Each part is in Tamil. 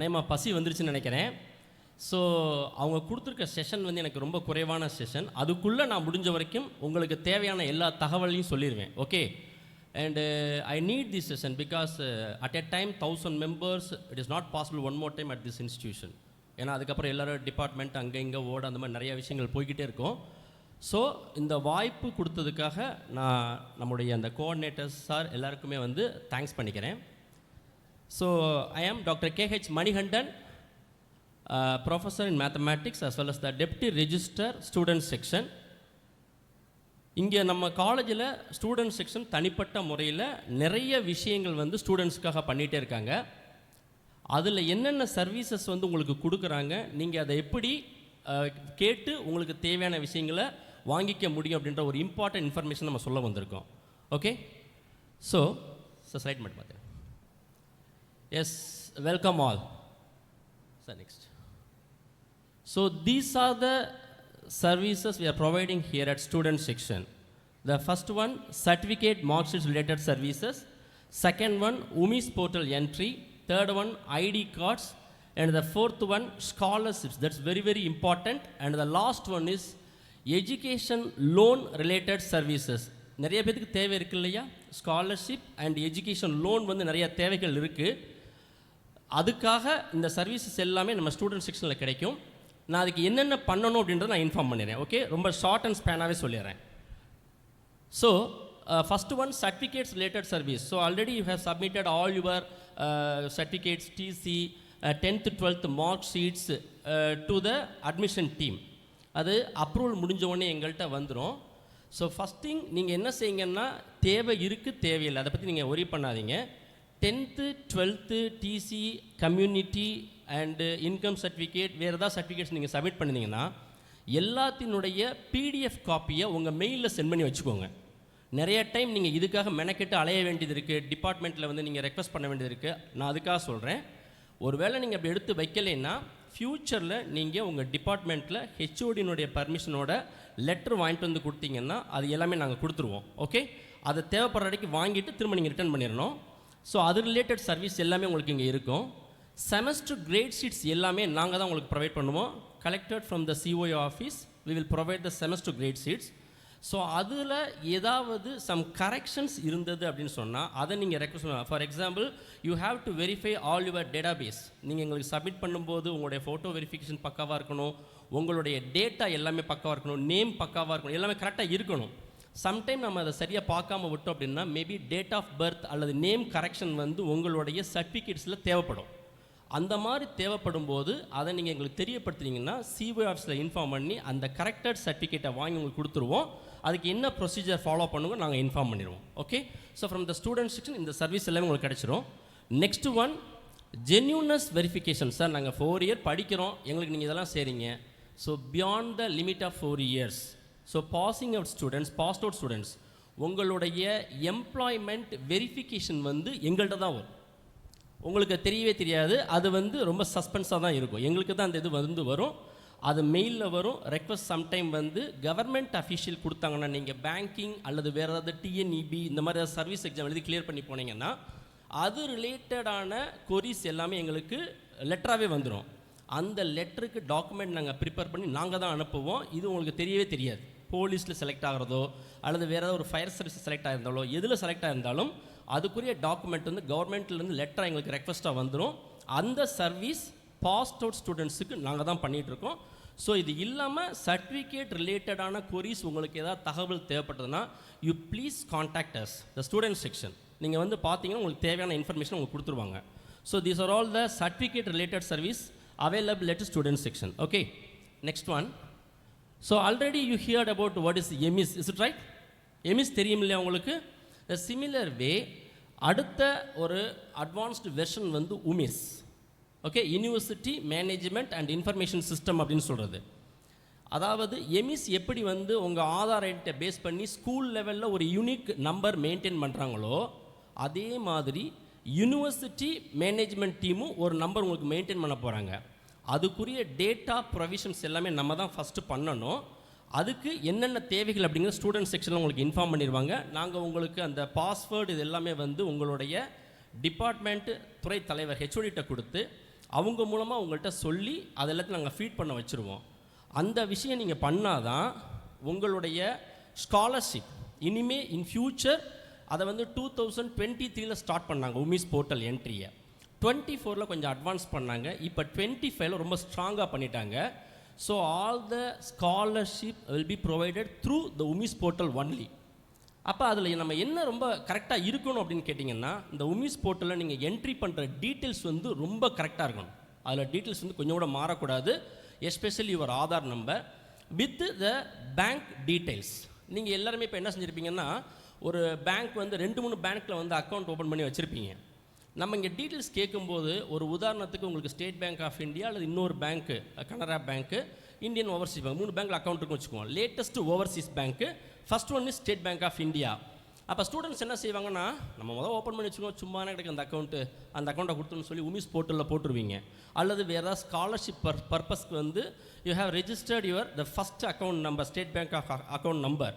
நேமா பசி வந்துருச்சுன்னு நினைக்கிறேன். ஸோ அவங்க கொடுத்துருக்க செஷன் வந்து எனக்கு ரொம்ப குறைவான செஷன். அதுக்குள்ளே நான் முடிஞ்ச வரைக்கும் உங்களுக்கு தேவையான எல்லா தகவலையும் சொல்லிடுவேன். Okay, and I need this session because at a time 1000 members it is not possible one more time at this institution. ஏன்னா அதுக்கப்புறம் எல்லோரும் டிபார்ட்மெண்ட் அங்கே இங்கே ஓட அந்த மாதிரி நிறைய விஷயங்கள் போய்கிட்டே இருக்கும். ஸோ இந்த வாய்ப்பு கொடுத்ததுக்காக நான் நம்முடைய அந்த கோஆர்டினேட்டர்ஸ் சார் எல்லாருக்குமே வந்து தேங்க்ஸ் பண்ணிக்கிறேன். So, I am Dr. K.H. Manikandan, Professor in Mathematics as well as the Deputy Register Student Section. இங்கே நம்ம காலேஜில் ஸ்டூடெண்ட் செக்ஷன் தனிப்பட்ட முறையில் நிறைய விஷயங்கள் வந்து ஸ்டூடெண்ட்ஸ்க்காக பண்ணிகிட்டே இருக்காங்க. அதில் என்னென்ன சர்வீசஸ் வந்து உங்களுக்கு கொடுக்குறாங்க, நீங்கள் அதை எப்படி கேட்டு உங்களுக்கு தேவையான விஷயங்களை வாங்கிக்க முடியும் அப்படின்ற ஒரு இம்பார்ட்டன்ட் இன்ஃபர்மேஷன் நம்ம சொல்ல வந்திருக்கோம். ஓகே, ஸோ ஸ்லைட் மட்டும் பார்த்தேன். Yes, welcome all. So next. So these are the services we are providing here at student section. The first one, certificate mark sheets related services. Second one, UMIS portal entry. Third one, ID cards. And the fourth one, scholarships. That's very, very important. And the last one is education loan related services. நிறைய பேருக்கு தேவை இருக்கு இல்லையா, ஸ்காலர்ஷிப் அண்ட் எஜுகேஷன் லோன் வந்து நிறைய தேவைகள் இருக்குது. அதுக்காக இந்த சர்வீசஸ் எல்லாமே நம்ம ஸ்டூடெண்ட் செக்ஷனில் கிடைக்கும். நான் அதுக்கு என்னென்ன பண்ணணும் அப்படின்றத நான் இன்ஃபார்ம் பண்ணிடுறேன். ஓகே, ரொம்ப ஷார்ட் அண்ட் ஸ்பேனாகவே சொல்லிடுறேன். So first one, certificates related service. So already you have submitted all your certificates, TC, 10th 12th mark sheets to the admission team. அது அப்ரூவல் முடிஞ்ச உடனே எங்கள்கிட்ட வந்துடும். ஸோ ஃபஸ்ட் திங் நீங்கள் என்ன செய்யுங்கன்னா, தேவை இருக்குது தேவையில்லை அதை பற்றி நீங்கள் ஒரி பண்ணாதீங்க. 10th 12th TC, community and income certificate, வேறு ஏதாவது சர்டிஃபிகேட்ஸ் நீங்கள் சப்மிட் பண்ணிங்கன்னா எல்லாத்தினுடைய பிடிஎஃப் காப்பியை உங்கள் மெயிலில் சென்ட் பண்ணி வச்சுக்கோங்க. நிறைய டைம் நீங்கள் இதுக்காக மெனக்கெட்டு அலைய வேண்டியது இருக்குது, டிபார்ட்மெண்ட்டில் வந்து நீங்கள் ரெக்வஸ்ட் பண்ண வேண்டியது இருக்குது. நான் அதுக்காக சொல்கிறேன், ஒருவேளை நீங்கள் அப்படி எடுத்து வைக்கலைன்னா ஃப்யூச்சரில் நீங்கள் உங்கள் டிபார்ட்மெண்ட்டில் ஹெச்ஓடினுடைய பர்மிஷனோட லெட்டர் வாங்கிட்டு வந்து கொடுத்தீங்கன்னா அது எல்லாமே நாங்கள் கொடுத்துருவோம். ஓகே, அதை தேவைப்படுற வரைக்கும் வாங்கிட்டு திரும்ப நீங்கள் ரிட்டர்ன் பண்ணிடணும். ஸோ அது ரிலேட்டட் சர்வீஸ் எல்லாமே உங்களுக்கு இங்கே இருக்கும். செமஸ்டர் கிரேட் ஷீட்ஸ் எல்லாமே நாங்கள் தான் உங்களுக்கு ப்ரொவைட் பண்ணுவோம். Collected from the COA office we will provide the semester grade sheets. So அதில் ஏதாவது சம் கரெக்ஷன்ஸ் இருந்தது அப்படின்னு சொன்னால் அதை நீங்கள் ரெக்வஸ்ட் பண்ணலாம். For example, you have to verify all your database. நீங்கள் எங்களுக்கு சப்மிட் பண்ணும்போது உங்களுடைய ஃபோட்டோ வெரிஃபிகேஷன் பக்காவாக இருக்கணும், உங்களுடைய டேட்டா எல்லாமே பக்காவாக இருக்கணும், நேம் பக்காவாக இருக்கணும், எல்லாமே கரெக்டாக இருக்கணும். சம்டைம் நம்ம அதை சரியாக பார்க்காம விட்டோம் அப்படின்னா மேபி டேட் ஆஃப் பர்த் அல்லது நேம் கரெக்ஷன் வந்து உங்களுடைய சர்டிஃபிகேட்ஸில் தேவைப்படும். அந்த மாதிரி தேவைப்படும் போது அதை நீங்கள் எங்களுக்கு தெரியப்படுத்துனீங்கன்னா சிஓஏ ஆஃபீஸில் இன்ஃபார்ம் பண்ணி அந்த கரெக்டட் சர்டிஃபிகேட்டை வாங்கி உங்களுக்கு கொடுத்துருவோம். அதுக்கு என்ன ப்ரொசீஜர் ஃபாலோ பண்ணுங்க நாங்கள் இன்ஃபார்ம் பண்ணிடுவோம். Okay, so from the student section இந்த சர்வீஸ் எல்லாமே உங்களுக்கு கிடச்சிரும். Next one, genuineness verification. Sir நாங்கள் 4 year படிக்கிறோம், எங்களுக்கு நீங்கள் இதெல்லாம் செய்கிறீங்க. So beyond the limit of 4 years. So passing out students, passed out students, உங்களுடைய எம்ப்ளாய்மெண்ட் வெரிஃபிகேஷன் வந்து எங்கள்கிட்ட தான் வரும். உங்களுக்கு தெரியவே தெரியாது, அது வந்து ரொம்ப சஸ்பென்ஸாக தான் இருக்கும். எங்களுக்கு தான் அந்த இது வந்து வரும், அது மெயிலில் வரும். ரெக்வஸ்ட் சம்டைம் வந்து கவர்மெண்ட் அஃபீஷியல் கொடுத்தாங்கன்னா, நீங்கள் பேங்கிங் அல்லது வேறு ஏதாவது டிஎன்இபி இந்த மாதிரி ஏதாவது சர்வீஸ் எக்ஸாம் எழுதி கிளியர் பண்ணி போனீங்கன்னா அது ரிலேட்டடான கொரிஸ் எல்லாமே எங்களுக்கு லெட்டராகவே வந்துடும். அந்த லெட்டருக்கு டாக்குமெண்ட் நாங்கள் ப்ரிப்பேர் பண்ணி நாங்கள் தான் அனுப்புவோம். இது உங்களுக்கு தெரியவே தெரியாது. போலீஸில் செலக்ட் ஆகிறதோ அல்லது வேறு ஏதாவது ஒரு ஃபயர் சர்வீஸ் செலக்ட் ஆகிருந்தாலோ எதில் செலக்ட் ஆகிருந்தாலும் அதுக்குரிய டாக்குமெண்ட் வந்து கவர்மெண்ட்லேருந்து லெட்டர் எங்களுக்கு ரெக்வஸ்ட்டாக வந்துடும். அந்த சர்வீஸ் பாஸ்ட் அவுட் ஸ்டூடெண்ட்ஸுக்கு நாங்கள் தான் பண்ணிகிட்ருக்கோம். ஸோ இது இல்லாமல் சர்டிஃபிகேட் ரிலேட்டடான கொரிஸ் உங்களுக்கு ஏதாவது தகவல் தேவைப்பட்டதுன்னா you please contact us the student section. நீங்கள் வந்து பார்த்தீங்கன்னா உங்களுக்கு தேவையான இன்ஃபர்மேஷன் உங்களுக்கு கொடுத்துருவாங்க. So these are all the certificate related service available at student section. Okay, next one. So already you heard about what is EMIS, is it right? EMIS தெரியும் இல்லையா உங்களுக்கு? A similar way அடுத்த ஒரு அட்வான்ஸ்டு வெர்ஷன் வந்து UMIS. Okay, university management and information system அப்படின்னு சொல்கிறது. அதாவது எமிஸ் எப்படி வந்து உங்கள் ஆதார் ஐடென்டிட்டியை பேஸ் பண்ணி ஸ்கூல் லெவலில் ஒரு யூனிக் நம்பர் மெயின்டைன் பண்ணுறாங்களோ அதே மாதிரி யூனிவர்சிட்டி மேனேஜ்மெண்ட் டீமும் ஒரு நம்பர் உங்களுக்கு மெயின்டைன் பண்ண போகிறாங்க. அதுக்குரிய டேட்டா ப்ரொவிஷன்ஸ் எல்லாமே நம்ம தான் ஃபஸ்ட்டு பண்ணணும். அதுக்கு என்னென்ன தேவைகள் அப்படிங்கிற ஸ்டூடெண்ட் செக்ஷனில் உங்களுக்கு இன்ஃபார்ம் பண்ணிடுவாங்க. நாங்கள் உங்களுக்கு அந்த பாஸ்வேர்டு இது எல்லாமே வந்து உங்களுடைய டிபார்ட்மெண்ட்டு துறை தலைவர் ஹெச்ஓடிட்ட கொடுத்து அவங்க மூலமாக உங்கள்கிட்ட சொல்லி அது எல்லாத்தையும் நாங்கள் ஃபீட் பண்ண வச்சுருவோம். அந்த விஷயம் நீங்கள் பண்ணாதான் உங்களுடைய ஸ்காலர்ஷிப் இனிமேல் இன் ஃப்யூச்சர் அதை வந்து 2023 ஸ்டார்ட் பண்ணாங்க உமிஸ் போர்ட்டல் என்ட்ரியை. 24 கொஞ்சம் அட்வான்ஸ் பண்ணாங்க. இப்போ 25 ரொம்ப ஸ்ட்ராங்காக பண்ணிட்டாங்க. So all the scholarship will be provided through the UMIS portal only. அப்போ அதில் நம்ம என்ன ரொம்ப கரெக்டாக இருக்கணும் அப்படின்னு கேட்டிங்கன்னா, இந்த உமிஸ் போர்ட்டலில் நீங்கள் என்ட்ரி பண்ணுற டீட்டெயில்ஸ் வந்து ரொம்ப கரெக்டாக இருக்கணும். அதில் டீட்டெயில்ஸ் வந்து கொஞ்சம் கூட மாறக்கூடாது. Especially your Aadhaar number with the bank details. நீங்கள் எல்லாருமே இப்போ என்ன செஞ்சுருப்பீங்கன்னா, ஒரு பேங்க் வந்து 2-3 பேங்க்கில் வந்து அக்கௌண்ட் ஓப்பன் பண்ணி வச்சுருப்பீங்க. நம்ம இங்கே டீட்டெயில்ஸ் கேட்கும்போது ஒரு உதாரணத்துக்கு உங்களுக்கு ஸ்டேட் பேங்க் ஆஃப் இந்தியா அல்லது இன்னொரு bank Canara bank, Indian overseas bank, 3 பேங்க்கில் அக்கௌண்ட் இருக்குன்னு வச்சுக்குவோம். Latest overseas bank, first one is state bank of India. அப்போ ஸ்டூடெண்ட்ஸ் என்ன செய்வாங்கன்னா, நம்ம முதல் ஓப்பன் பண்ணி வச்சுக்கோங்க, சும்மா கிடைக்கும் அந்த அக்கௌண்ட்டை கொடுத்துன்னு சொல்லி உமிஸ் போர்ட்டலில் போட்டுருவீங்க. அல்லது வேறு ஏதாவது ஸ்காலர்ஷிப் பர்பஸ்க்கு வந்து you have registered the first account number, state bank of account number.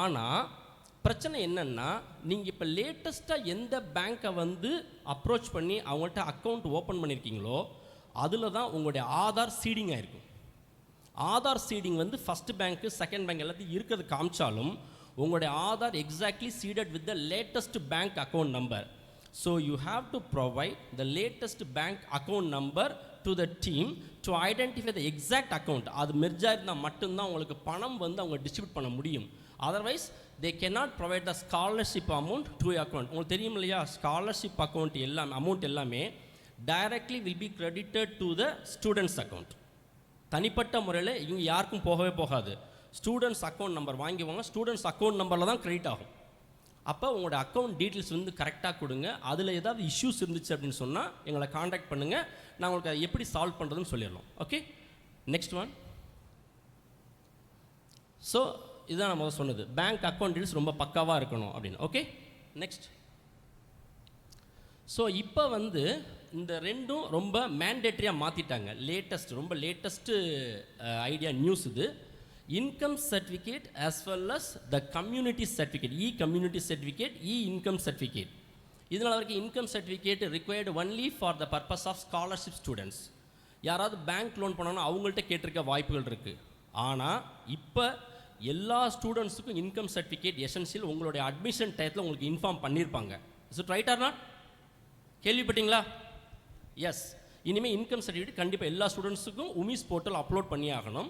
ஆனால் பிரச்சனை என்னென்னா, நீங்கள் இப்போ லேட்டஸ்ட்டாக எந்த பேங்க்கை வந்து அப்ரோச் பண்ணி அவங்கள்ட்ட அக்கௌண்ட் ஓப்பன் பண்ணியிருக்கீங்களோ அதில் தான் உங்களுடைய ஆதார் சீடிங் ஆகிருக்கும். ஆதார் சீடிங் வந்து ஃபஸ்ட்டு பேங்க்கு செகண்ட் பேங்க் எல்லாத்தையும் இருக்கிறது காமிச்சாலும் உங்களுடைய Aadhaar exactly seeded with the latest bank account number. So you have to provide the latest bank account number to the team to identify the exact account. அது மெர்ஜாக இருந்தால் மட்டும்தான் உங்களுக்கு பணம் வந்து அவங்க டிஸ்ட்ரிபியூட் பண்ண முடியும். Otherwise they cannot provide the scholarship amount to your account. உங்களுக்கு தெரியும் இல்லையா, ஸ்காலர்ஷிப் அக்கௌண்ட் எல்லாம் அமௌண்ட் எல்லாமே directly will be credited to the students account. தனிப்பட்ட முறையில் இவங்க யாருக்கும் போகவே போகாது. ஸ்டூடெண்ட்ஸ் அக்கௌண்ட் நம்பர் வாங்கிவாங்க, ஸ்டூடெண்ட்ஸ் அக்கௌண்ட் நம்பரில் தான் கிரெடிட் ஆகும். அப்போ உங்களோட அக்கௌண்ட் டீட்டெயில்ஸ் வந்து கரெக்டாக கொடுங்க. அதில் ஏதாவது இஷ்யூஸ் இருந்துச்சு அப்படின்னு சொன்னால் எங்களை காண்டாக்ட் பண்ணுங்கள். நான் உங்களுக்கு அதை எப்படி சால்வ் பண்ணுறதுன்னு சொல்லிடலாம். Okay, next one. ஸோ இதுதான் நம்ம சொன்னது, பேங்க் அக்கௌண்ட் டீட்டெயில்ஸ் ரொம்ப பக்காவாக இருக்கணும் அப்படின்னு. Okay, next. ஸோ இப்போ வந்து இந்த ரெண்டும் ரொம்ப மேண்டேட்ரியாக மாற்றிட்டாங்க. ரொம்ப லேட்டஸ்ட்டு ஐடியா நியூஸ் இது. Income certificate as well as the community certificate, community certificate, income certificate. இதனால் வரைக்கும் income certificate required only for the purpose of scholarship students. யாராவது பேங்க் லோன் பண்ணோன்னா அவங்கள்ட்ட கேட்டிருக்க வாய்ப்புகள் இருக்குது. ஆனால் இப்போ எல்லா ஸ்டூடெண்ட்ஸுக்கும் இன்கம் சர்டிஃபிகேட் எசென்ஷியல். உங்களுடைய அட்மிஷன் டயத்தில் உங்களுக்கு இன்ஃபார்ம் பண்ணியிருப்பாங்க. So right or not? கேள்விப்பட்டீங்களா? எஸ். இனிமேல் இன்கம் சர்டிஃபிகேட் கண்டிப்பாக எல்லா ஸ்டூடெண்ட்ஸுக்கும் உமிஸ் போர்ட்டல் அப்லோட் பண்ணி ஆகணும்.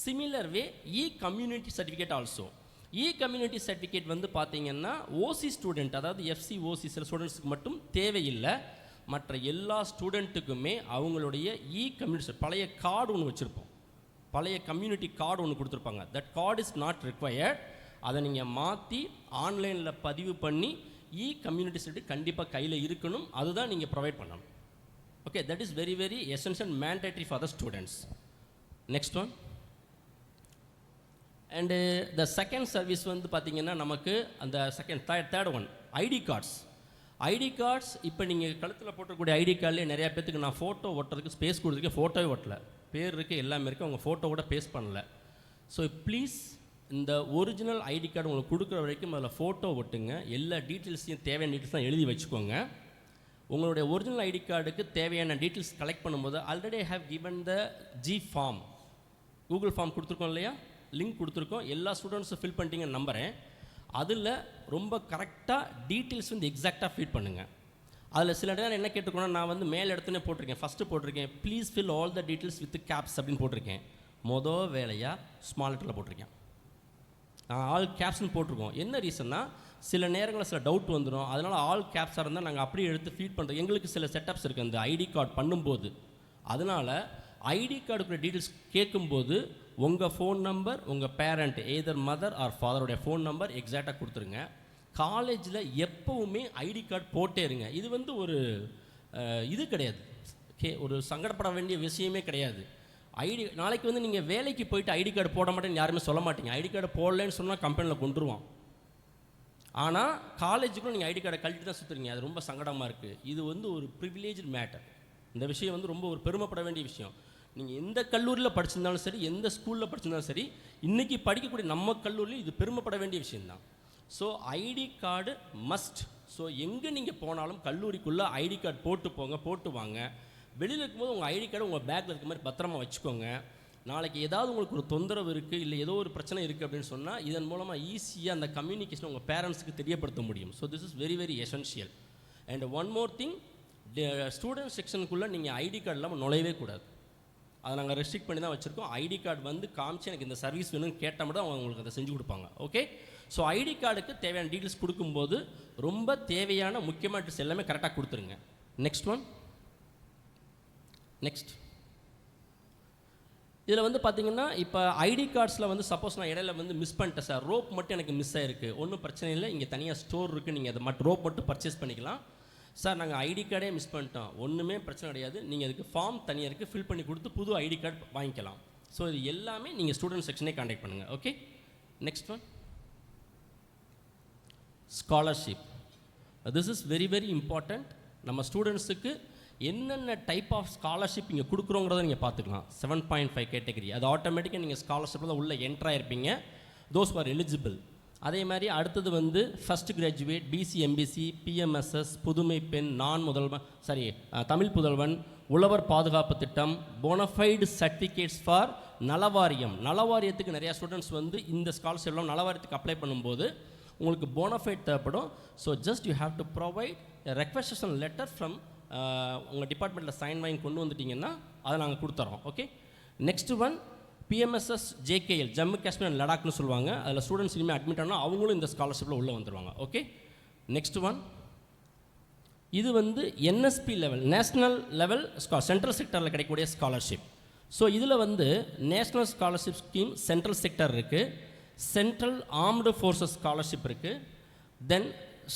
சிமிலர் வே community certificate also. Community certificate வந்து பார்த்தீங்கன்னா ஓசி ஸ்டூடெண்ட், அதாவது எஃப்சி ஓசி சில ஸ்டூடெண்ட்ஸுக்கு மட்டும் தேவையில்லை. மற்ற எல்லா ஸ்டூடெண்ட்டுக்குமே அவங்களுடைய கம்யூனிட்டி பழைய கார்டு ஒன்று வச்சுருப்போம், பழைய கம்யூனிட்டி கார்டு ஒன்று கொடுத்துருப்பாங்க. That card is not required. அதை நீங்கள் மாற்றி ஆன்லைனில் பதிவு பண்ணி கம்யூனிட்டி சர்டிஃபிகேட் கண்டிப்பாக கையில் இருக்கணும். அதுதான் நீங்கள் ப்ரொவைட் பண்ணணும். Okay, that is very very essential mandatory for the students. Next one. And the second service வந்து பார்த்திங்கன்னா நமக்கு அந்த தேர்ட் ஒன் ஐடி கார்ட்ஸ். இப்போ நீங்கள் கழுத்தில் போட்டக்கூடிய ஐடி கார்டில் நிறையா பேத்துக்கு நான் ஃபோட்டோ ஒட்டுறதுக்கு ஸ்பேஸ் கொடுத்துருக்கேன், ஃபோட்டோவே ஒட்டலை. பேர் இருக்குது, எல்லாமே இருக்குது, அவங்க ஃபோட்டோ கூட பேஸ்ட் பண்ணல. ஸோ ப்ளீஸ் இந்த ஒரிஜினல் ஐடி கார்டு உங்களுக்கு கொடுக்குற வரைக்கும் அதில் ஃபோட்டோ ஒட்டுங்க. எல்லா டீட்டெயில்ஸையும் தேவையான டீட்டெயில்ஸ் எழுதி வச்சுக்கோங்க. உங்களுடைய ஒரிஜினல் ஐடி கார்டுக்கு தேவையான டீட்டெயில்ஸ் கலெக்ட் பண்ணும்போது already have given the form, Google form கொடுத்துருக்கோம் இல்லையா, லிங்க் கொடுத்துருக்கோம். எல்லா ஸ்டூடெண்ட்ஸும் ஃபில் பண்ணிட்டீங்கன்னு நம்புகிறேன். அதில் ரொம்ப கரெக்டாக டீட்டெயில்ஸ் வந்து எக்ஸாக்டாக ஃபில் பண்ணுங்கள். அதில் சில நேரம் என்ன கேட்டுக்கணும், நான் வந்து மேல் இடத்துனே போட்டிருக்கேன், ஃபஸ்ட்டு போட்டிருக்கேன் please fill all the details with caps அப்படின்னு போட்டிருக்கேன். மொதல் வேலையாக ஸ்மால் லெட்டரில் போட்டிருக்கேன். ஆல் கேப்ஸ்னு போட்டிருக்கோம். என்ன ரீசன்னா, சில நேரங்களில் சில டவுட் வந்துடும். அதனால் ஆல் கேப்ஸாக இருந்தால் நாங்கள் அப்படியே எடுத்து ஃபீட் பண்ணுறோம். எங்களுக்கு சில செட்டப்ஸ் இருக்குது அந்த ஐடி கார்டு பண்ணும்போது. அதனால் ஐடி கார்டுக்குள்ள டீட்டெயில்ஸ் கேட்கும்போது உங்கள் ஃபோன் நம்பர், உங்கள் பேரண்ட் எய்தர் மதர் ஆர் ஃபாதருடைய ஃபோன் நம்பர் எக்ஸாக்டாக கொடுத்துருங்க. காலேஜில் எப்போவுமே ஐடி கார்டு போட்டே இருங்க. இது வந்து ஒரு இது கிடையாது, ஒரு சங்கடப்பட வேண்டிய விஷயமே கிடையாது. நாளைக்கு வந்து நீங்கள் வேலைக்கு போயிட்டு ஐடி கார்டு போட மாட்டேன்னு யாருமே சொல்ல மாட்டீங்க. ஐடி கார்டு போடலன்னு சொன்னால் கம்பெனியில் கொண்டுருவான். ஆனால் காலேஜுக்குள்ள நீங்கள் ஐடி கார்டை கழட்டி தான் சுற்றுறீங்க. அது ரொம்ப சங்கடமாக இருக்குது. இது வந்து ஒரு ப்ரிவிலேஜ் மேட்டர். இந்த விஷயம் வந்து ரொம்ப ஒரு பெருமைப்பட வேண்டிய விஷயம். நீங்கள் எந்த கல்லூரியில் படிச்சிருந்தாலும் சரி, எந்த ஸ்கூலில் படிச்சிருந்தாலும் சரி, இன்றைக்கி படிக்கக்கூடிய நம்ம கல்லூரியில் இது பெருமைப்பட வேண்டிய விஷயந்தான். So ID card must. So எங்கே நீங்கள் போனாலும் கல்லூரிக்குள்ளே ஐடி கார்டு போட்டு போங்க, போட்டு வாங்க. வெளியில் இருக்கும்போது உங்கள் ஐடி கார்டு உங்கள் பேக்கில் இருக்க மாதிரி பத்திரமா வச்சுக்கோங்க. நாளைக்கு ஏதாவது உங்களுக்கு ஒரு தொந்தரவு இருக்குது, இல்லை ஏதோ ஒரு பிரச்சனை இருக்குது அப்படின்னு சொன்னால் இதன் மூலமாக ஈஸியாக அந்த கம்யூனிகேஷன் உங்கள் பேரண்ட்ஸுக்கு தெரியப்படுத்த முடியும். So this is very very essential. And one more thing, student செக்ஷனுக்குள்ளே நீங்கள் ஐடி கார்டு இல்லாமல் நுழையவே கூடாது. அதை நாங்கள் ரெஸ்ட்ரிக்ட் பண்ணி தான் வச்சுருக்கோம். ஐடி கார்டு வந்து காமிச்சு எனக்கு இந்த சர்வீஸ் வேணும்னு கேட்டால் மட்டும் அவங்க உங்களுக்கு அதை செஞ்சு கொடுப்பாங்க. ஓகே, ஸோ ஐடி கார்டுக்கு தேவையான டீட்டெயில்ஸ் கொடுக்கும்போது ரொம்ப தேவையான முக்கியமான டீட்டெயில்ஸ் எல்லாமே கரெக்டாக கொடுத்துருங்க. Next one. நெக்ஸ்ட் இதில் வந்து பார்த்தீங்கன்னா இப்போ ஐடி கார்ட்ஸில் வந்து சப்போஸ் நான் இடையில வந்து மிஸ் பண்ணிட்டேன் சார், ரோப் மட்டும் எனக்கு மிஸ் ஆகிருக்கு, ஒன்றும் பிரச்சனை இல்லை, இங்கே தனியாக ஸ்டோர் இருக்குது, நீங்கள் அதை ரோப் மட்டும் பர்ச்சேஸ் பண்ணிக்கலாம். சார் நாங்கள் ஐடி கார்டே மிஸ் பண்ணிட்டோம், ஒன்றுமே பிரச்சனை கிடையாது, நீங்கள் அதுக்கு ஃபார்ம் தனியாக இருக்குது, ஃபில் பண்ணி கொடுத்து புது ஐடி கார்டு வாங்கிக்கலாம். ஸோ இது எல்லாமே நீங்கள் ஸ்டூடெண்ட் செக்ஷனே கான்டாக்ட் பண்ணுங்கள். Okay, next one. Scholarship. This is very very important. நம்ம ஸ்டூடெண்ட்ஸுக்கு என்னென்ன டைப் ஆஃப் ஸ்காலர்ஷிப் இங்கே கொடுக்குறோங்கிறத நீங்கள் பார்த்துக்கலாம். 7.5 கேட்டகரி, அது ஆட்டோமேட்டிக்காக நீங்கள் ஸ்காலர்ஷிப்பில் தான் உள்ளே என்ட்ராயிருப்பீங்க, தோஸ் ஆர் எலிஜிபிள். அதே மாதிரி அடுத்தது வந்து first graduate, BC MBC, PMSS, புதுமை பெண், தமிழ் புதல்வன், உழவர் பாதுகாப்பு திட்டம், போனஃபைடு சர்டிஃபிகேட்ஸ் ஃபார் நலவாரியம். நலவாரியத்துக்கு நிறையா ஸ்டூடெண்ட்ஸ் வந்து இந்த ஸ்காலர்ஷிப்லாம் நலவாரியத்துக்கு அப்ளை பண்ணும்போது உங்களுக்கு போனஃபைட் தேவைப்படும். So just you have to provide requestation letter from உங்கள் டிபார்ட்மெண்ட்டில் சைன் வாங்கி கொண்டு வந்துட்டிங்கன்னா அதை நாங்கள் கொடுத்துறோம். Okay, next one PMSS JKL, Jammu Kashmir and லடாக்னு சொல்லுவாங்க. அதில் ஸ்டூடெண்ட்ஸ் இனிமேல் அட்மிட் ஆனால் அவங்களும் இந்த ஸ்காலர்ஷிப்பில் உள்ளே வந்துடுவாங்க. Okay, next one. இது வந்து NSP level, national level central செக்டரில் கிடைக்கக்கூடிய ஸ்காலர்ஷிப். ஸோ இதில் வந்து national scholarship scheme central sector இருக்குது, சென்ட்ரல் ஆர்ம்டு ஃபோர்ஸஸ் ஸ்காலர்ஷிப் இருக்குது, then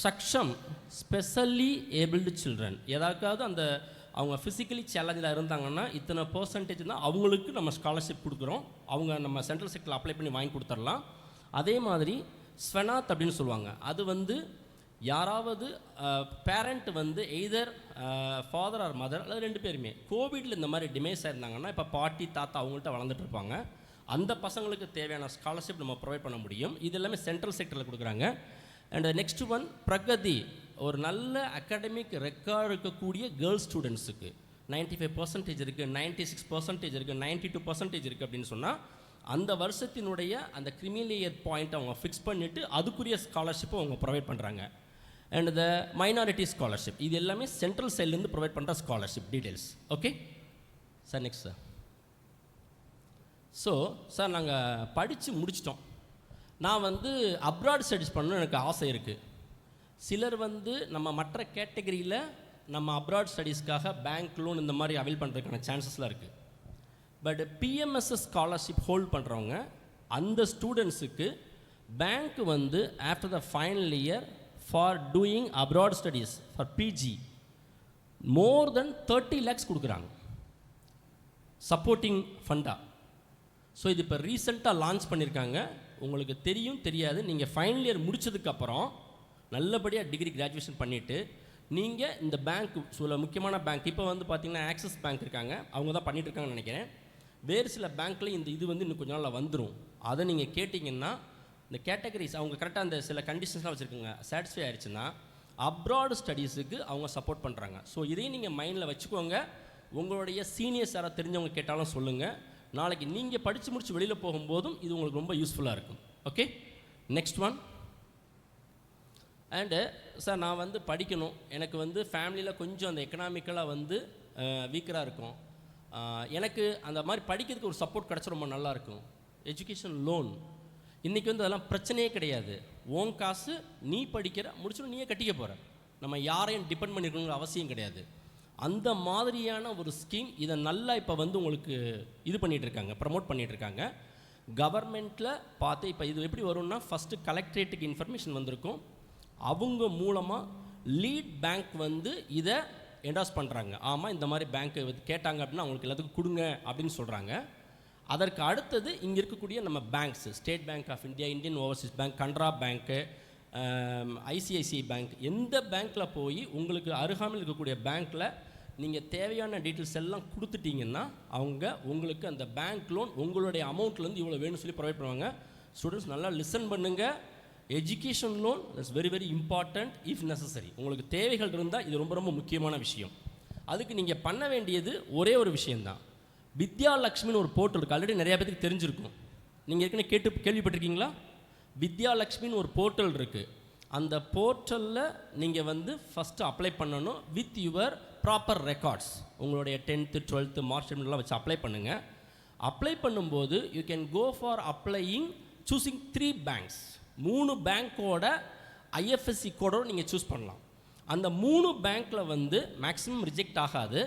Saksham specially abled children, ஏதாவது அந்த அவங்க ஃபிசிக்கலி சேலஞ்சில் இருந்தாங்கன்னா இத்தனை பர்சன்டேஜ் தான் அவங்களுக்கு நம்ம ஸ்காலர்ஷிப் கொடுக்குறோம், அவங்க நம்ம சென்ட்ரல் செக்டரில் அப்ளை பண்ணி வாங்கி கொடுத்துடலாம். அதே மாதிரி ஸ்வெனாத் அப்படின்னு சொல்லுவாங்க, அது வந்து யாராவது பேரண்ட் வந்து எய்தர் ஃபாதர் ஆர் மதர் அல்லது ரெண்டு பேருமே கோவிடில் இந்த மாதிரி டிமேஸ் ஆயிருந்தாங்கன்னா, இப்போ பாட்டி தாத்தா அவங்கள்ட்ட வளர்ந்துட்டு இருப்பாங்க, அந்த பசங்களுக்கு தேவையான ஸ்காலர்ஷிப் நம்ம ப்ரொவைட் பண்ண முடியும். இது எல்லாமே சென்ட்ரல் செக்டரில் கொடுக்குறாங்க. அண்ட் நெக்ஸ்ட் ஒன் பிரகதி, ஒரு நல்ல அகாடமிக் ரெக்கார்டு இருக்கக்கூடிய கேர்ள்ஸ் ஸ்டூடெண்ட்ஸுக்கு 95% இருக்குது, 96% இருக்குது, 92% இருக்குது அப்படின்னு சொன்னால் அந்த வருஷத்தினுடைய அந்த கிரிமிலேயர் பாயிண்ட் அவங்க ஃபிக்ஸ் பண்ணிவிட்டு அதுக்குரிய ஸ்காலர்ஷிப்பை அவங்க ப்ரொவைட் பண்ணுறாங்க. அண்ட் த மைனாரிட்டி ஸ்காலர்ஷிப், இது எல்லாமே சென்ட்ரல் சைட்லேருந்து ப்ரொவைட் பண்ணுற scholarship details. Okay sir, next sir. So sir நாங்கள் படித்து முடிச்சிட்டோம், நான் வந்து அப்ராட் ஸ்டடீஸ் பண்ணணும்னு எனக்கு ஆசை இருக்குது. சிலர் வந்து நம்ம மற்ற கேட்டகரியில் நம்ம அப்ராட் ஸ்டடீஸ்க்காக பேங்க் லோன் இந்த மாதிரி அவைல் பண்ணுறதுக்கான சான்சஸ்லாம் இருக்குது. பட் பிஎம்எஸ்எஸ் ஸ்காலர்ஷிப் ஹோல்ட் பண்ணுறவங்க அந்த ஸ்டூடெண்ட்ஸுக்கு பேங்க் வந்து after the final year for doing abroad studies for PG more then 30 lakhs கொடுக்குறாங்க சப்போர்ட்டிங் ஃபண்டாக. ஸோ இது இப்போ ரீசெண்டாக லான்ச் பண்ணியிருக்காங்க. உங்களுக்கு தெரியும் தெரியாது, நீங்கள் ஃபைனல் இயர் முடித்ததுக்கப்புறம் நல்லபடியாக டிகிரி கிராஜுவேஷன் பண்ணிவிட்டு நீங்கள் இந்த பேங்க் சில முக்கியமான பேங்க், இப்போ வந்து பார்த்திங்கன்னா ஆக்சிஸ் பேங்க் இருக்காங்க, அவங்க தான் பண்ணிகிட்டு இருக்காங்கன்னு நினைக்கிறேன். வேறு சில பேங்க்கில் இந்த இது வந்து இன்னும் கொஞ்ச நாளில் வந்துடும். அதை நீங்கள் கேட்டிங்கன்னா இந்த கேட்டகரிஸ் அவங்க கரெக்டாக அந்த சில கண்டிஷன்ஸ்லாம் வச்சுருக்காங்க, சாட்டிஸ்ஃபை ஆகிடுச்சுன்னா அப்ராட் ஸ்டடீஸுக்கு அவங்க சப்போர்ட் பண்ணுறாங்க. ஸோ இதையும் நீங்கள் மைண்டில் வச்சுக்கோங்க. உங்களுடைய சீனியர்ஸ் யாராவது தெரிஞ்சவங்க கேட்டாலும் சொல்லுங்கள். நாளைக்கு நீங்கள் படித்து முடிச்சு வெளியில் போகும்போதும் இது உங்களுக்கு ரொம்ப யூஸ்ஃபுல்லாக இருக்கும். Okay, next one. And sir நான் வந்து படிக்கணும், எனக்கு வந்து ஃபேமிலியில் கொஞ்சம் அந்த எக்கனாமிக்கலாக வந்து வீக்கராக இருக்கும், எனக்கு அந்த மாதிரி படிக்கிறதுக்கு ஒரு சப்போர்ட் கிடச்சா ரொம்ப நல்லாயிருக்கும். எஜுகேஷன் லோன் இன்றைக்கி வந்து அதெல்லாம் பிரச்சனையே கிடையாது. உன் காசு நீ படிக்கிற முடிச்சுட்டு நீயே கட்டிக்க போகிற, நம்ம யாரையும் டிபெண்ட் பண்ணிருக்கணுங்கிற அவசியம் கிடையாது. அந்த மாதிரியான ஒரு ஸ்கீம் இதை நல்லா இப்போ வந்து உங்களுக்கு இது பண்ணிகிட்ருக்காங்க, ப்ரமோட் பண்ணிகிட்ருக்காங்க கவர்மெண்ட்டில் பார்த்து. இப்போ இது எப்படி வரும்னா, ஃபஸ்ட்டு கலெக்ட்ரேட்டுக்கு இன்ஃபர்மேஷன் வந்திருக்கும், அவங்க மூலமாக லீட் பேங்க் வந்து இதை என்டாஸ் பண்ணுறாங்க. ஆமாம், இந்த மாதிரி பேங்க்கு கேட்டாங்க அப்படின்னா அவங்களுக்கு எல்லாத்துக்கும் கொடுங்க அப்படின்னு சொல்கிறாங்க. அதற்கு அடுத்தது இங்கே இருக்கக்கூடிய நம்ம banks, state bank of India, Indian overseas bank, Canara bank, ICICI bank, எந்த பேங்க்கில் போய் உங்களுக்கு அருகாமையில் இருக்கக்கூடிய பேங்க்கில் நீங்கள் தேவையான டீட்டெயில்ஸ் எல்லாம் கொடுத்துட்டிங்கன்னா அவங்க உங்களுக்கு அந்த பேங்க் லோன் உங்களுடைய அமௌண்ட்லேருந்து இவ்வளோ வேணும்னு சொல்லி ப்ரொவைட் பண்ணுவாங்க. ஸ்டூடெண்ட்ஸ் நல்லா லிசன் பண்ணுங்கள். Education loan is very very important if necessary. உங்களுக்கு தேவைகள் இருந்தால் இது ரொம்ப ரொம்ப முக்கியமான விஷயம். அதுக்கு நீங்கள் பண்ண வேண்டியது ஒரே ஒரு விஷயந்தான். வித்யாலக்ஷ்மின்னு ஒரு போர்ட்டல் இருக்குது. ஆல்ரெடி நிறையா பேருக்கு தெரிஞ்சிருக்கும். நீங்கள் ஏற்கனவே கேள்விப்பட்டிருக்கீங்களா? வித்யாலக்ஷ்மின்னு ஒரு போர்ட்டல் இருக்குது. அந்த போர்ட்டலில் நீங்கள் வந்து ஃபஸ்ட்டு அப்ளை பண்ணணும் வித் யுவர் ப்ராப்பர் ரெக்கார்ட்ஸ். உங்களுடைய 10th 12th மார்க் ஷீட்லாம் வச்சு அப்ளை பண்ணுங்கள். அப்ளை பண்ணும்போது you can go for applying choosing 3 banks. 3 பேங்க்கோட ஐஎஃப்எஸ்சி கோடோடு நீங்கள் சூஸ் பண்ணலாம். அந்த 3 பேங்க்கில் வந்து மேக்ஸிமம் ரிஜெக்ட் ஆகாது.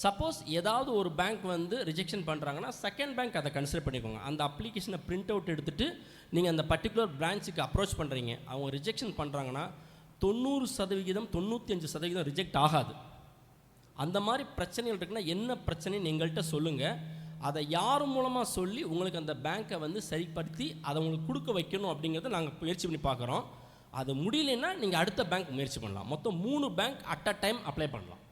சப்போஸ் ஏதாவது ஒரு பேங்க் வந்து ரிஜெக்ஷன் பண்ணுறாங்கன்னா செகண்ட் பேங்க் அதை கன்சிடர் பண்ணிக்கோங்க. அந்த அப்ளிகேஷனை பிரிண்ட் அவுட் எடுத்துகிட்டு நீங்கள் அந்த பர்டிகுலர் பிரான்ச்சுக்கு அப்ரோச் பண்ணுறீங்க. அவங்க ரிஜெக்ஷன் பண்ணுறாங்கன்னா 90% 95% ரிஜெக்ட் ஆகாது. அந்த மாதிரி பிரச்சனைகள் இருக்குன்னா என்ன பிரச்சனைன்னு எங்கள்கிட்ட சொல்லுங்கள். அதை யார் மூலமாக சொல்லி உங்களுக்கு அந்த பேங்க்கை வந்து சரிப்படுத்தி அதை உங்களுக்கு கொடுக்க வைக்கணும் அப்படிங்கிறத நாங்கள் முயற்சி பண்ணி பார்க்குறோம். அது முடியலைன்னா நீங்கள் அடுத்த பேங்க் முயற்சி பண்ணலாம். மொத்தம் 3 bank at a time apply பண்ணலாம்.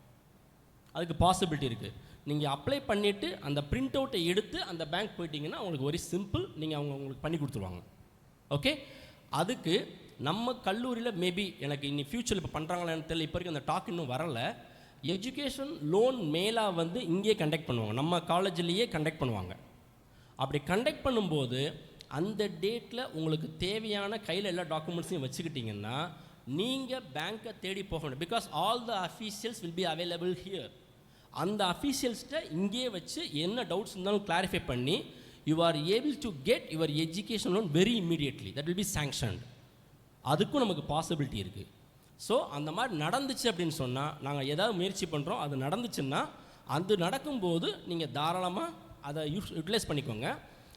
அதுக்கு பாசிபிலிட்டி இருக்குது. நீங்கள் அப்ளை பண்ணிவிட்டு அந்த பிரிண்ட் அவுட்டை எடுத்து அந்த பேங்க் போயிட்டீங்கன்னா உங்களுக்கு வெரி சிம்பிள். நீங்கள் உங்களுக்கு பண்ணி கொடுத்துருவாங்க. ஓகே. அதுக்கு நம்ம கல்லூரியில் மேபி எனக்கு இன்னி ஃப்யூச்சரில் இப்போ பண்ணுறாங்களான்னு தெரியல, இப்போ வரைக்கும் அந்த டாக் இன்னும் வரலை. எஜுகேஷன் லோன் மேலாக வந்து இங்கேயே கண்டக்ட் பண்ணுவாங்க, நம்ம காலேஜ்லேயே கண்டக்ட் பண்ணுவாங்க. அப்படி கண்டக்ட் பண்ணும்போது அந்த டேட்டில் உங்களுக்கு தேவையான கையில் எல்லா டாக்குமெண்ட்ஸையும் வச்சுக்கிட்டிங்கன்னா நீங்கள் பேங்க்கை தேடி போக வேண்டும். Because all the officials will be available here. அந்த அஃபீஷியல்ஸ்கிட்ட இங்கேயே வச்சு என்ன டவுட்ஸ் இருந்தாலும் கிளாரிஃபை பண்ணி you are able to get your education loan very immediately. That will be sanctioned. அதுக்கும் நமக்கு பாசிபிலிட்டி இருக்குது. ஸோ அந்த மாதிரி நடந்துச்சு அப்படின்னு சொன்னால் நாங்கள் ஏதாவது முயற்சி பண்ணுறோம். அது நடந்துச்சுன்னா அது நடக்கும்போது நீங்கள் தாராளமாக அதை யூட்டிலைஸ் பண்ணிக்கோங்க.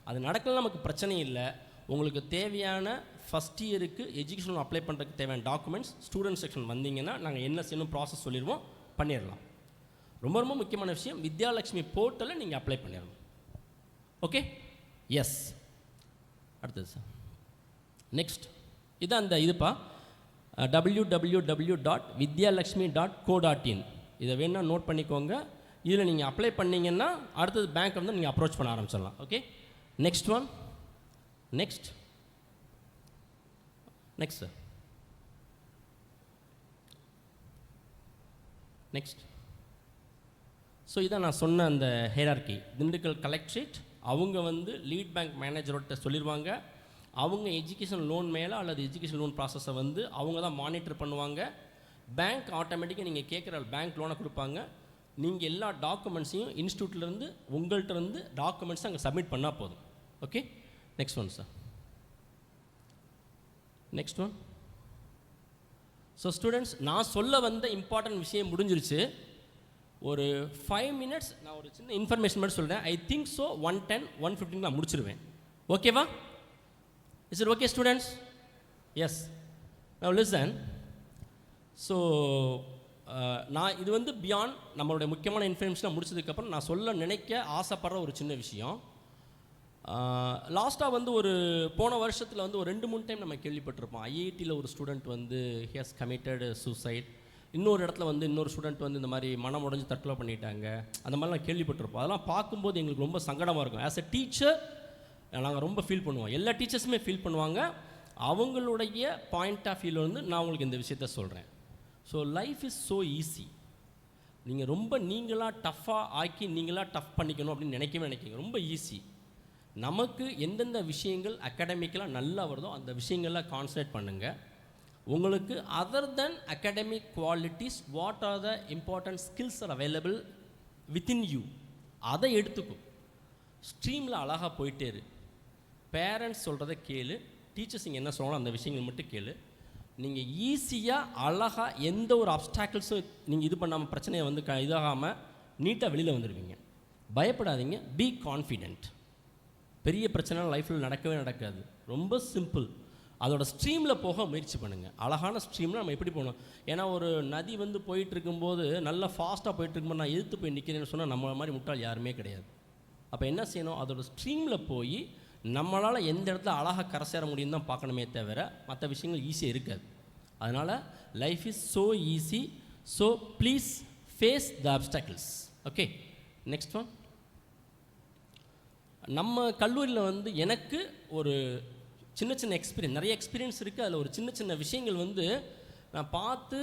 அது நடக்கலாம், நமக்கு பிரச்சனை இல்லை. உங்களுக்கு தேவையான ஃபஸ்ட் இயருக்கு எஜுகேஷன் லோன் அப்ளை பண்ணுறதுக்கு தேவையான டாக்குமெண்ட்ஸ் ஸ்டூடெண்ட் செக்ஷன் வந்தீங்கன்னா நாங்கள் என்ன செய்யணும் ப்ராசஸ் சொல்லிடுவோம், பண்ணிடலாம். ரொம்ப ரொம்ப முக்கியமான விஷயம், வித்யாலக்ஷ்மி போர்ட்டலில் நீங்கள் அப்ளை பண்ணிடணும். ஓகே. எஸ். அடுத்தது சார் நெக்ஸ்ட் இதான் அந்த இதுப்பா www.vidyalakshmi.co.in. இதை வேணால் நோட் பண்ணிக்கோங்க. இதில் நீங்கள் அப்ளை பண்ணிங்கன்னா அடுத்தது பேங்க் வந்து நீங்கள் அப்ரோச் பண்ண ஆரம்பிச்சிடலாம். Okay. Next one. Next sir next. So இதான் நான் சொன்ன அந்த ஹைரார்கி. திண்டுக்கல் கலெக்ட்ரேட் அவங்க வந்து லீட் பேங்க் மேனேஜர்கிட்ட சொல்லிடுவாங்க. அவங்க எஜுகேஷன் லோன் மேலே அல்லது எஜுகேஷன் லோன் ப்ராசஸை வந்து அவங்க தான் மானிட்டர் பண்ணுவாங்க. பேங்க் ஆட்டோமேட்டிக்காக நீங்கள் கேட்குற பேங்க் லோனை கொடுப்பாங்க. நீங்கள் எல்லா டாக்குமெண்ட்ஸையும் இன்ஸ்டியூட்லேருந்து உங்கள்கிட்ட இருந்து டாக்குமெண்ட்ஸ் அங்கே சப்மிட் பண்ணால் போதும். Okay. Next one sir. Next one. So students, நான் சொல்ல வந்த இம்பார்ட்டன்ட் விஷயம் முடிஞ்சிருச்சு. ஒரு 5 minutes நான் ஒரு சின்ன இன்ஃபர்மேஷன் மட்டும் சொல்கிறேன். ஐ திங்க் ஸோ 110 115 நான் முடிச்சிருவேன். ஓகேவா? Is it okay students? Yes. Now listen. So நான் இது வந்து பியாண்ட் நம்மளுடைய முக்கியமான இன்ஃபர்மேஷனை முடிச்சதுக்கப்புறம் நான் சொல்ல நினைக்க ஆசைப்படுற ஒரு சின்ன விஷயம். லாஸ்ட்டாக வந்து ஒரு போன வருஷத்தில் வந்து ஒரு 2-3 டைம் நம்ம கேள்விப்பட்டிருப்போம். ஐஐடியில் ஒரு ஸ்டூடெண்ட் வந்து ஹி ஹஸ் கமிட்டட் சூசைட். இன்னொரு இடத்துல வந்து இன்னொரு ஸ்டூடெண்ட் வந்து இந்த மாதிரி மனம் உடைஞ்சு தற்கொலை பண்ணிட்டாங்க. அந்த மாதிரிலாம் கேள்விப்பட்டிருப்போம். அதெல்லாம் பார்க்கும்போது எங்களுக்கு ரொம்ப சங்கடமாக இருக்கும். ஆஸ் எ டீச்சர் நாங்கள் ரொம்ப ஃபீல் பண்ணுவோம். எல்லா டீச்சர்ஸுமே ஃபீல் பண்ணுவாங்க. அவங்களுடைய பாயிண்ட் ஆஃப் வியூவில் வந்து நான் உங்களுக்கு இந்த விஷயத்த சொல்கிறேன். So life is so easy. நீங்கள் ரொம்ப நீங்களாக டஃப்பாக ஆக்கி நீங்களாக டஃப் பண்ணிக்கணும் அப்படின்னு நினைக்கிறீங்க. ரொம்ப ஈஸி. நமக்கு எந்தெந்த விஷயங்கள் அகாடமிக்கலாக நல்லா வருதோ அந்த விஷயங்கள்லாம் கான்சன்ட்ரேட் பண்ணுங்கள். உங்களுக்கு other then academic qualities what are the important skills are available within you, அதை எடுத்துக்கும். ஸ்ட்ரீமில் அழகாக போயிட்டே இரு. பேரண்ட்ஸ் சொல்கிறத கேளு. டீச்சர்ஸ் இங்கே என்ன சொல்கிறாங்களோ அந்த விஷயங்கள் மட்டும் கேளு. நீங்கள் ஈஸியாக அழகாக எந்த ஒரு அப்டாக்கிள்ஸும் நீங்கள் இது பண்ணாமல் பிரச்சனையை வந்து இதாகாமல் நீட்டாக வெளியில் வந்துடுவீங்க. பயப்படாதீங்க. Be confident. பெரிய பிரச்சனை லைஃப்பில் நடக்கவே நடக்காது. ரொம்ப சிம்பிள். அதோட ஸ்ட்ரீமில் போக முயற்சி பண்ணுங்கள். அழகான ஸ்ட்ரீமில் நம்ம எப்படி போகணும். ஏன்னா ஒரு நதி வந்து போயிட்டு இருக்கும்போது நல்லா ஃபாஸ்ட்டாக போயிட்டு இருக்கும்போது நான் எதிர்த்து போய் நிற்கிறேன்னு சொன்னால் நம்ம மாதிரி முட்டாள் யாருமே கிடையாது. அப்போ என்ன செய்யணும், அதோட ஸ்ட்ரீமில் போய் நம்மளால் எந்த இடத்துல அழகாக கரை சேர முடியும் தான் பார்க்கணுமே தவிர மற்ற விஷயங்கள் ஈஸியாக இருக்காது. அதனால் life is so easy. So please face the obstacles. Okay. Next one. நம்ம கல்லூரியில் வந்து எனக்கு ஒரு சின்ன சின்ன எக்ஸ்பீரியன்ஸ், நிறைய எக்ஸ்பீரியன்ஸ் இருக்குது. அதில் ஒரு சின்ன சின்ன விஷயங்கள் வந்து நான் பார்த்து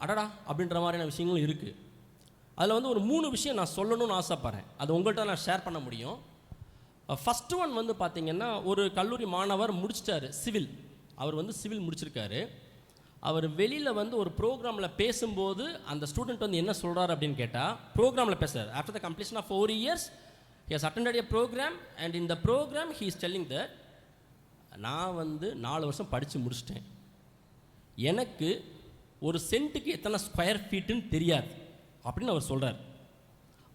அடடா அப்படின்ற மாதிரியான விஷயங்களும் இருக்குது. அதில் வந்து ஒரு 3 விஷயம் நான் சொல்லணும்னு ஆசைப்பட்றேன். அது உங்கள்கிட்ட நான் ஷேர் பண்ண முடியும். ஃபஸ்ட்டு ஒன் வந்து பார்த்திங்கன்னா, ஒரு கல்லூரி மாணவர் முடிச்சிட்டாரு சிவில். அவர் வந்து சிவில் முடிச்சிருக்காரு. அவர் வெளியில் வந்து ஒரு ப்ரோக்ராமில் பேசும்போது அந்த ஸ்டூடெண்ட் வந்து என்ன சொல்கிறார் அப்படின்னு கேட்டால், ப்ரோக்ராமில் பேசுகிறார். After the completion of 4 years he has attended a program and in the program he is telling that நான் வந்து 4 வருஷம் படித்து முடிச்சிட்டேன், எனக்கு ஒரு சென்ட்டுக்கு எத்தனை ஸ்கொயர் ஃபீட்டுன்னு தெரியாது அப்படின்னு அவர் சொல்கிறார்.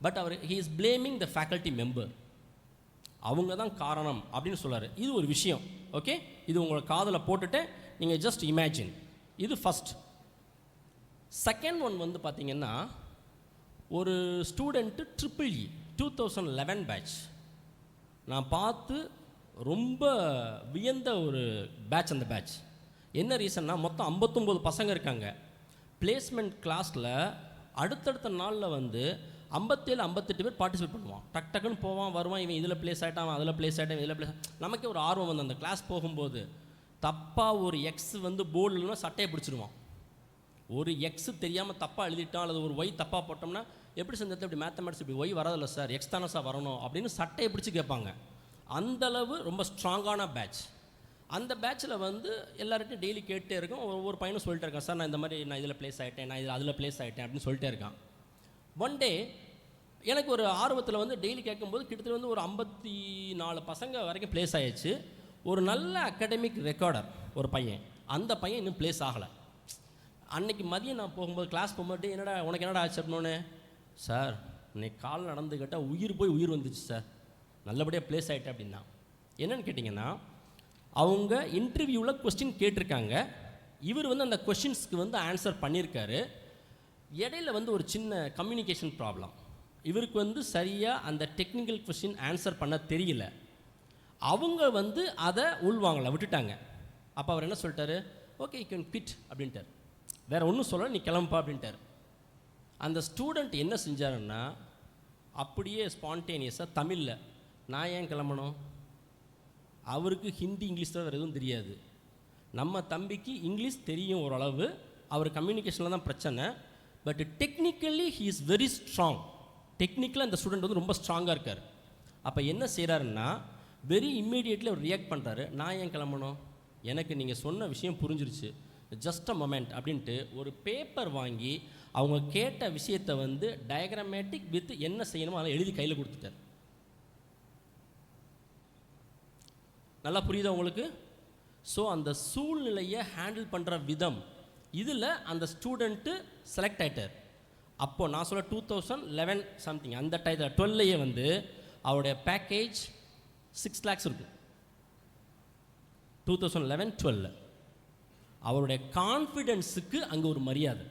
பட் அவர் he is blaming the faculty member, அவங்க தான் காரணம் அப்படின்னு சொல்கிறார். இது ஒரு விஷயம். ஓகே, இது உங்களோட காதில் போட்டுட்டு நீங்கள் ஜஸ்ட் இமேஜின். இது ஃபஸ்ட். செகண்ட் ஒன் வந்து பார்த்திங்கன்னா, ஒரு ஸ்டூடெண்ட்டு EEE 2011 பேட்ச். நான் பார்த்து ரொம்ப வியந்த ஒரு பேட்ச் அந்த பேட்ச். என்ன ரீசன்னா, மொத்தம் 59 பசங்க இருக்காங்க. பிளேஸ்மெண்ட் கிளாஸில் அடுத்தடுத்த நாளில் வந்து 57 58 பேர் பார்ட்டிசிபேட் பண்ணுவான். டக்குன்னு போவான் வருவான், இவன் இதில் ப்ளேஸ் ஆகிட்டான், அதில் ப்ளேஸ் ஆகிட்டான், இதில் ப்ளேஸ். நமக்கே ஒரு ஆர்வம் வந்து அந்த கிளாஸ் போகும்போது தப்பாக ஒரு எக்ஸ் வந்து போர்டுலன்னா சட்டையை பிடிச்சிருவான். ஒரு எக்ஸ் தெரியாமல் தப்பாக எழுதிட்டான் அல்லது ஒரு ஒய் தப்பாக போட்டோம்னா, எப்படி செஞ்சது இப்படி மேத்தமெட்டிக்ஸ் இப்படி ஒய் வரதில்ல சார், எக்ஸ் தானே சார் வரணும் அப்படின்னு சட்டையை பிடிச்சி கேட்பாங்க. அந்தளவு ரொம்ப ஸ்ட்ராங்கான பேட்ச். அந்த பேட்சில் வந்து எல்லார்ட்டையும் டெய்லி கேட்டே இருக்கும். ஒவ்வொரு பையனும் சொல்லிட்டே இருக்கான், சார் நான் இந்த மாதிரி நான் இதில் ப்ளேஸ் ஆகிட்டேன், நான் இதில் அதில் ப்ளேஸ் ஆகிட்டேன் அப்படின்னு சொல்லிட்டே இருக்கான். ஒன் டே எனக்கு ஒரு ஆர்வத்தில் வந்து டெய்லி கேட்கும்போது கிட்டத்தட்ட வந்து ஒரு 54 பசங்க வரைக்கும் ப்ளேஸ் ஆகிடுச்சு. ஒரு நல்ல அகாடமிக் ரெக்கார்டர் ஒரு பையன், அந்த பையன் இன்னும் ப்ளேஸ் ஆகலை. அன்றைக்கி மதியம் நான் போகும்போது கிளாஸ் போகும்போது, என்னடா உனக்கு என்னடா ஆச்சு அப்படின்னோன்னு, சார் இன்னைக்கு கால் நடந்து கேட்டால் உயிர் போய் உயிர் வந்துச்சு சார், நல்லபடியாக ப்ளேஸ் ஆகிட்டேன் அப்படின்னா. என்னென்னு கேட்டிங்கன்னா, அவங்க இன்டர்வியூவில் கொஸ்டின் கேட்டிருக்காங்க, இவர் வந்து அந்த கொஸ்டின்ஸ்க்கு வந்து ஆன்சர் பண்ணியிருக்காரு. இடையில வந்து ஒரு சின்ன கம்யூனிகேஷன் ப்ராப்ளம். இவருக்கு வந்து சரியாக அந்த டெக்னிக்கல் கொஸ்டின் ஆன்சர் பண்ண தெரியல. அவங்க வந்து அதை உள்வாங்கலை, விட்டுட்டாங்க. அப்போ அவர் என்ன சொல்லிட்டாரு, ஓகே யூ கேன் குவிட் அப்படின்ட்டார். வேறு ஒன்றும் சொல்லலை, நீ கிளம்புப்பா அப்படின்ட்டார். அந்த ஸ்டூடெண்ட் என்ன செஞ்சாருன்னா, அப்படியே ஸ்பான்டேனியஸாக தமிழில், நான் ஏன் கிளம்பணும், அவருக்கு ஹிந்தி இங்கிலீஷ் தான் வேறு எதுவும் தெரியாது. நம்ம தம்பிக்கு இங்கிலீஷ் தெரியும் ஓரளவு, அவர் கம்யூனிகேஷனில் தான் பிரச்சனை. But technically he is very strong. டெக்னிக்கலாக அந்த ஸ்டூடெண்ட் வந்து ரொம்ப ஸ்ட்ராங்காக இருக்கார். அப்போ என்ன செய்கிறாருன்னா, வெரி இம்மீடியட்லி அவர் ரியாக்ட் பண்ணுறாரு, நான் ஏன் கிளம்பணும், எனக்கு நீங்கள் சொன்ன விஷயம் புரிஞ்சிருச்சு, ஜஸ்ட் அ மொமெண்ட் அப்படின்ட்டு ஒரு பேப்பர் வாங்கி அவங்க கேட்ட விஷயத்தை வந்து டயக்ராமேட்டிக் வித் என்ன செய்யணுமோ அதை எழுதி கையில் கொடுத்துட்டார். நல்லா புரியுதா உங்களுக்கு? ஸோ அந்த சூழ்நிலையை ஹேண்டில் பண்ணுற விதம், இதில் அந்த ஸ்டூடெண்ட்டு செலக்ட் ஆகிட்டார். அப்போது நான் சொல்ல 2011 சம்திங் அந்த டயத்தில் 12லேயே வந்து அவருடைய பேக்கேஜ் 6 lakhs இருக்கும். 2011-12 அவருடைய கான்ஃபிடென்ஸுக்கு அங்கே ஒரு மரியாதை.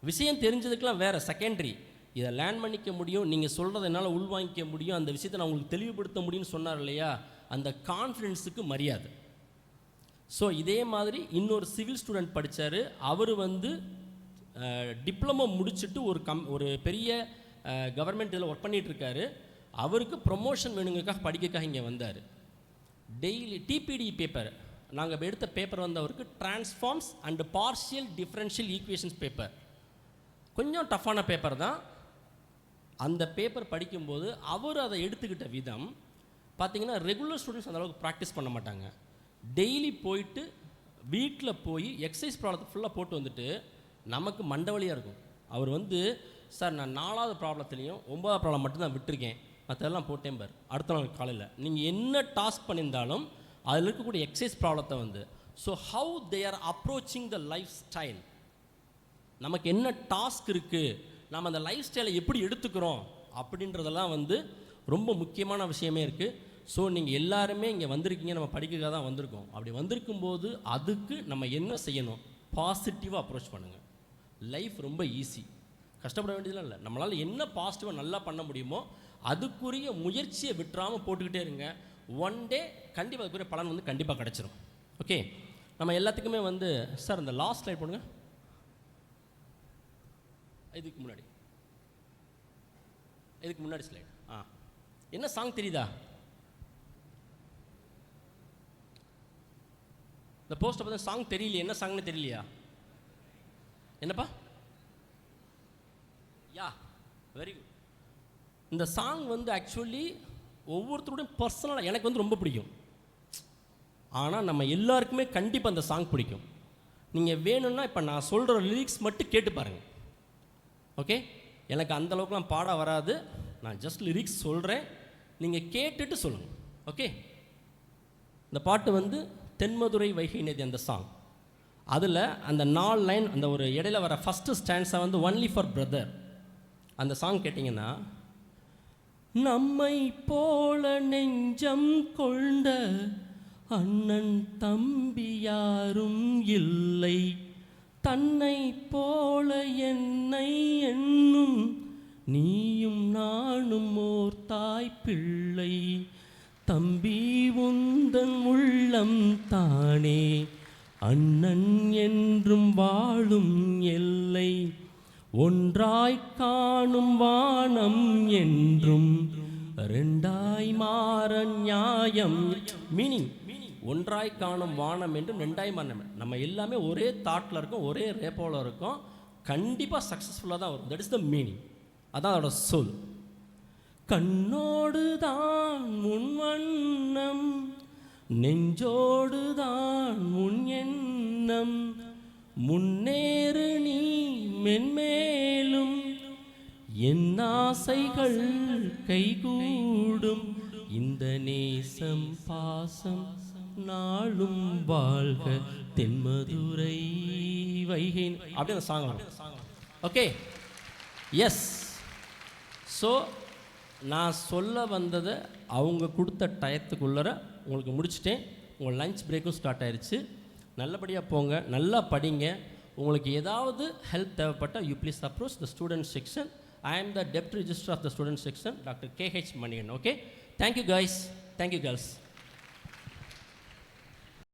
விஷயம் தெரிஞ்சதுக்கெலாம் வேறு செகண்டரி, இதை லேர்ன் பண்ணிக்க முடியும், நீங்கள் சொல்கிறத என்னால் உள்வாங்கிக்க முடியும், அந்த விஷயத்தை நான் உங்களுக்கு தெளிவுபடுத்த முடியும்னு சொன்னார் இல்லையா, அந்த கான்ஃபிடென்ஸுக்கு மரியாதை. ஸோ இதே மாதிரி இன்னொரு சிவில் ஸ்டூடெண்ட் படித்தார். அவர் வந்து டிப்ளமோ முடிச்சுட்டு ஒரு பெரிய கவர்மெண்ட் இதில் ஒர்க் பண்ணிகிட்ருக்காரு. அவருக்கு ப்ரொமோஷன் வேணுங்கக்காக படிக்கக்காக இங்கே வந்தார். டெய்லி டிபிடி பேப்பர் நாங்கள் எடுத்த பேப்பர் வந்து அவருக்கு transforms and partial differential equations paper. கொஞ்சம் டஃப்பான பேப்பர் தான். அந்த பேப்பர் படிக்கும்போது அவர் அதை எடுத்துக்கிட்ட விதம் பார்த்திங்கன்னா, ரெகுலர் ஸ்டூடெண்ட்ஸ் அந்தளவுக்கு ப்ராக்டிஸ் பண்ண மாட்டாங்க. டெய்லி போயிட்டு வீட்டில் போய் எக்ஸசைஸ் ப்ராப்ளத்தை ஃபுல்லாக போட்டு வந்துட்டு நமக்கு மண்டவலியாக இருக்கும். அவர் வந்து, சார் நான் 4வது ப்ராப்ளத்துலேயும் 9வது ப்ராப்ளம் மட்டும்தான் விட்டுருக்கேன், மற்றெல்லாம் போட்டேன் பார். அடுத்த நாள் காலையில் நீங்கள் என்ன டாஸ்க் பண்ணியிருந்தாலும் அதில் இருக்கக்கூடிய எக்ஸசைஸ் ப்ராப்ளத்தை வந்து, so how they are approaching the life style, நமக்கு என்ன டாஸ்க் இருக்குது, நம்ம அந்த லைஃப் ஸ்டைலை எப்படி எடுத்துக்கிறோம் அப்படின்றதெல்லாம் வந்து ரொம்ப முக்கியமான விஷயமே இருக்குது. ஸோ நீங்கள் எல்லாருமே இங்கே வந்திருக்கீங்க, நம்ம படிக்கிறதுக்காக தான் வந்திருக்கோம். அப்படி வந்திருக்கும்போது அதுக்கு நம்ம என்ன செய்யணும், பாசிட்டிவாக அப்ரோச் பண்ணுங்கள். லைஃப் ரொம்ப ஈஸி, கஷ்டப்பட வேண்டியதுலாம் இல்லை. நம்மளால் என்ன பாசிட்டிவாக நல்லா பண்ண முடியுமோ அதுக்குரிய முயற்சியை விட்டுறாமல் போட்டுக்கிட்டே இருங்க. ஒன் டே கண்டிப்பாக அதுக்குரிய பலன் வந்து கண்டிப்பாக கிடச்சிரும். ஓகே, நம்ம எல்லாத்துக்குமே வந்து, சார் இந்த லாஸ்ட் ஸ்லைட் போடுங்க. இதுக்கு முன்னாடி ஸ்லைட். என்ன சாங் தெரியுதா? இந்த போஸ்ட்டை பார்த்தா சாங் தெரியலையே, என்ன சாங்னு தெரியலையா? என்னப்பா? Yeah very good. இந்த சாங் வந்து ஆக்சுவலி ஒவ்வொருத்தருடைய பர்சனலாக எனக்கு வந்து ரொம்ப பிடிக்கும். ஆனால் நம்ம எல்லாருக்குமே கண்டிப்பாக அந்த சாங் பிடிக்கும். நீங்கள் வேணும்னா இப்போ நான் சொல்கிற லிரிக்ஸ் மட்டும் கேட்டு பாருங்கள். ஓகே, எனக்கு அந்தளவுக்குலாம் பாட வராது, நான் ஜஸ்ட் லிரிக்ஸ் சொல்கிறேன், நீங்கள் கேட்டுட்டு சொல்லுங்கள். ஓகே, இந்த பாட்டு வந்து தென்மதுரை வைகை நதி அந்த சாங். அதில் அந்த 4 லைன், அந்த ஒரு இடையில வர ஃபஸ்ட்டு ஸ்டாண்ட்ஸை வந்து ஒன்லி ஃபார் பிரதர். அந்த சாங் கேட்டிங்கன்னா, நம்மை போல நெஞ்சம் கொண்ட அண்ணன் தம்பி யாரும் இல்லை, தன்னை போல என்னை என்னும் நீயும் நானும் ஓர் தாய் பிள்ளை, தம்பி உந்தன் உள்ளம் தானே அண்ணன் என்றும் வாழும் எல்லை, ஒன்றாய் காணும் வானம் என்றும் ரெண்டாய் மாற நியாயம். மீனிங், ஒன்றாய் காணும் வானம் என்றும் ரெண்டாய் மாறம். நம்ம எல்லாமே ஒரே தாட்டில் இருக்கோம், ஒரே ரேப்போவில் இருக்கோம், கண்டிப்பாக சக்ஸஸ்ஃபுல்லாக தான் வரும். தட் இஸ் த மீனிங், அதான் அதோட சொல். கண்ணோடு தான் உன் வண்ணம், நெஞ்சோடு தான் உன் எண்ணம், முன்னேறு நீ மென்மேலும், என் ஆசைகள் கைகூடும், இந்த நேசம் பாசம் நாளும் வாழ்க தென்மதுரை வைகை. அப்படியே அந்த சாங். Okay, S. ஸோ நான் சொல்ல வந்ததை அவங்க கொடுத்த டயத்துக்குள்ளே உங்களுக்கு முடிச்சுட்டேன். உங்கள் லஞ்ச் பிரேக்கும் ஸ்டார்ட் ஆயிடுச்சு. நல்லபடியாக போங்க, நல்லா படிங்க. உங்களுக்கு ஏதாவது ஹெல்ப் தேவைப்பட்டால் you please approach the student section. I am the Deputy Registrar of the Student Section, Dr. K.H. Manigan. Okay? Thank you guys. Thank you girls.